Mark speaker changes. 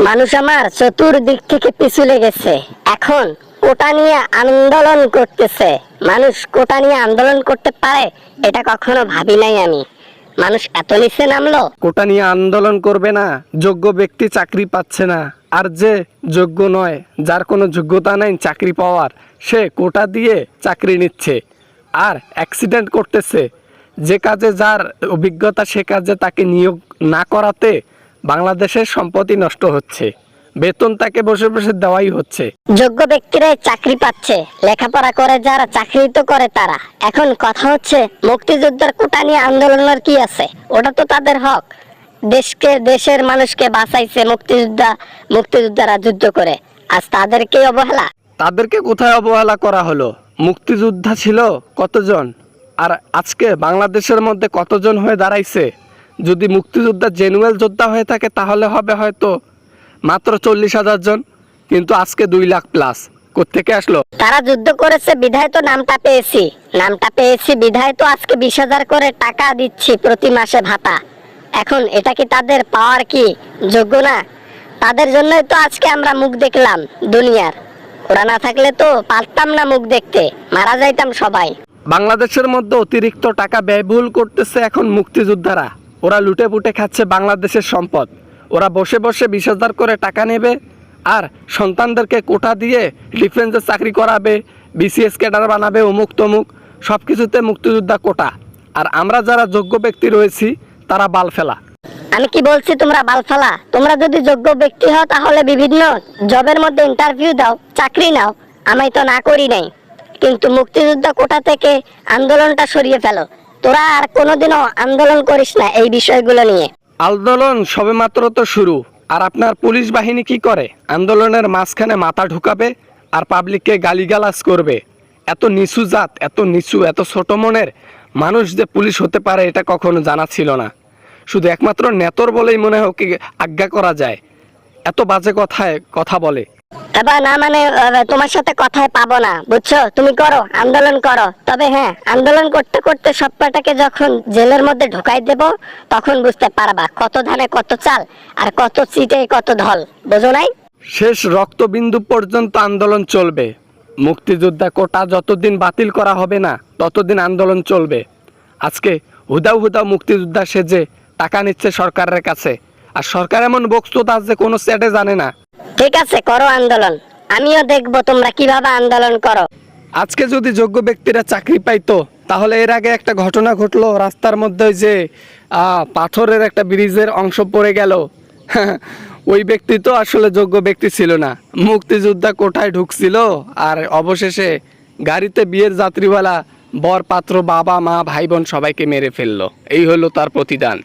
Speaker 1: মানুষ আমার চতুর্দিক থেকে পিছলে গেছে। এখন কোটা নিয়ে আন্দোলন করতেছে। মানুষ কোটা নিয়ে আন্দোলন করতে পারে এটা কখনো ভাবি নাই আমি। মানুষ এত নিচে নামলো।
Speaker 2: কোটা নিয়ে আন্দোলন করবে না, যোগ্য ব্যক্তি চাকরি পাচ্ছে না, আর যে যোগ্য নয়, যার কোনো যোগ্যতা নেই চাকরি পাওয়ার, সে কোটা দিয়ে চাকরি নিচ্ছে আর অ্যাক্সিডেন্ট করতেছে। যে কাজে যার অভিজ্ঞতা সে কাজে তাকে নিয়োগ না করাতে বাংলাদেশের সম্পত্তি নষ্ট হচ্ছে, বেতন তাকে বসে বসে দেওয়াই হচ্ছে।
Speaker 1: যোগ্য ব্যক্তিরাই চাকরি পাচ্ছে, লেখাপড়া করে যারা চাকরি তো করে তারা। এখন কথা হচ্ছে মুক্তিযোদ্ধার কোটা নিয়ে আন্দোলনের কি আছে? ওটা তো তাদের হক। দেশের মানুষকে বাঁচাইছে মুক্তিযোদ্ধারা যুদ্ধ করে, আজ তাদেরকে অবহেলা।
Speaker 2: তাদেরকে কোথায় অবহেলা করা হলো? মুক্তিযোদ্ধা ছিল কতজন, আর আজকে বাংলাদেশের মধ্যে কতজন হয়ে দাঁড়াইছে? যদি মুক্তিযোদ্ধা জেনুয়েল যোদ্ধা হয়ে থাকে তাহলে হবে হয়তো মাত্র 40,000 জন, কিন্তু আজকে 2 লাখ প্লাস। কোত্থেকে আসলো?
Speaker 1: তারা যুদ্ধ করেছে বিধায় তো নামটা পেয়েছি বিধায় তো আজকে 20,000 করে টাকা দিচ্ছি প্রতি মাসে ভাতা। এখন এটা কি তাদের পাওয়ার কি যোগ্য না? তাদের জন্যই তো আজকে আমরা মুখ দেখলাম দুনিয়ার। ওরা না থাকলে তো পারতাম না মুখ দেখতে, মারা যাইতাম সবাই।
Speaker 2: বাংলাদেশের মধ্যে অতিরিক্ত টাকা ব্যয়বহুল করতেছে এখন মুক্তিযোদ্ধারা। ওরা লুটে পুটে খাচ্ছে বাংলাদেশের সম্পদ। ওরা বসে বসে 20,000 করে টাকা নেবে আর সন্তানদেরকে কোটা দিয়ে ডিফেন্সে চাকরি করাবে, বিসিএস ক্যাডার বানাবে, অমুক তমুক, সব কিছুতে মুক্তিযোদ্ধা কোটা। আর আমরা যারা যোগ্য ব্যক্তি রয়েছি তারা বাল ফেলা।
Speaker 1: আমি কি বলছি তোমরা বালফালা? তোমরা যদি যোগ্য ব্যক্তি হও তাহলে বিভিন্ন জবের মধ্যে ইন্টারভিউ দাও, চাকরি নাও। আমি তো না করি নাই, কিন্তু মুক্তিযোদ্ধা কোটা থেকে আন্দোলনটা সরিয়ে ফেলো। তোরা আর কোনোদিনও আন্দোলন করিস না এই বিষয়গুলো নিয়ে।
Speaker 2: আন্দোলন সবেমাত্র তো শুরু, আর আপনার পুলিশ বাহিনী কি করে? আন্দোলনের মাঝখানে মাথা ঢুকাবে আর পাবলিককে গালিগালাজ করবে। এত নিচু জাত, এত নিচু, এত ছোট মনের মানুষ যে পুলিশ হতে পারে এটা কখনো জানা ছিল না। শুধু একমাত্র নেতর বলেই মনে হয় ওকে আজ্ঞা করা যায়। এত বাজে কথায় কথা বলে।
Speaker 1: এবার না মানে তোমার সাথে কথায় পাবো না, বুঝছো? তুমি করো, আন্দোলন করো। তবে হ্যাঁ, আন্দোলন করতে করতে সবকটাকে যখন জেলের মধ্যে ঢুকাই দেব তখন বুঝতে পারবা কত ধানে কত চাল আর কত চিটে কত ঢল। বোঝো নাই?
Speaker 2: শেষ রক্তবিন্দু পর্যন্ত আন্দোলন চলবে। মুক্তিযোদ্ধা কোটা যতদিন বাতিল করা হবে না ততদিন আন্দোলন চলবে। আজকে হুদাও মুক্তিযোদ্ধা সেজে টাকা নিচ্ছে সরকারের কাছে, আর সরকার এমন বক্তব্য যে কোনো স্যাটে জানে না।
Speaker 1: ঠিক আছে, করো আন্দোলন, আমিও দেখবো তোমরা কিভাবে আন্দোলন করো।
Speaker 2: আজকে যদি যোগ্য ব্যক্তিরা চাকরি পাইতো তাহলে এর আগে একটা ঘটনা ঘটলো, রাস্তার মধ্যে ওই যে পাথরের একটা ব্রিজের অংশ পড়ে গেল। ওই ব্যক্তি তো আসলে যোগ্য ব্যক্তি ছিল না, মুক্তিযোদ্ধা কোঠায় ঢুকছিল আর অবশেষে গাড়িতে বিয়ের যাত্রীওয়ালা বর পাত্র, বাবা মা ভাই বোন সবাইকে মেরে ফেললো। এই হলো তার প্রতিদান।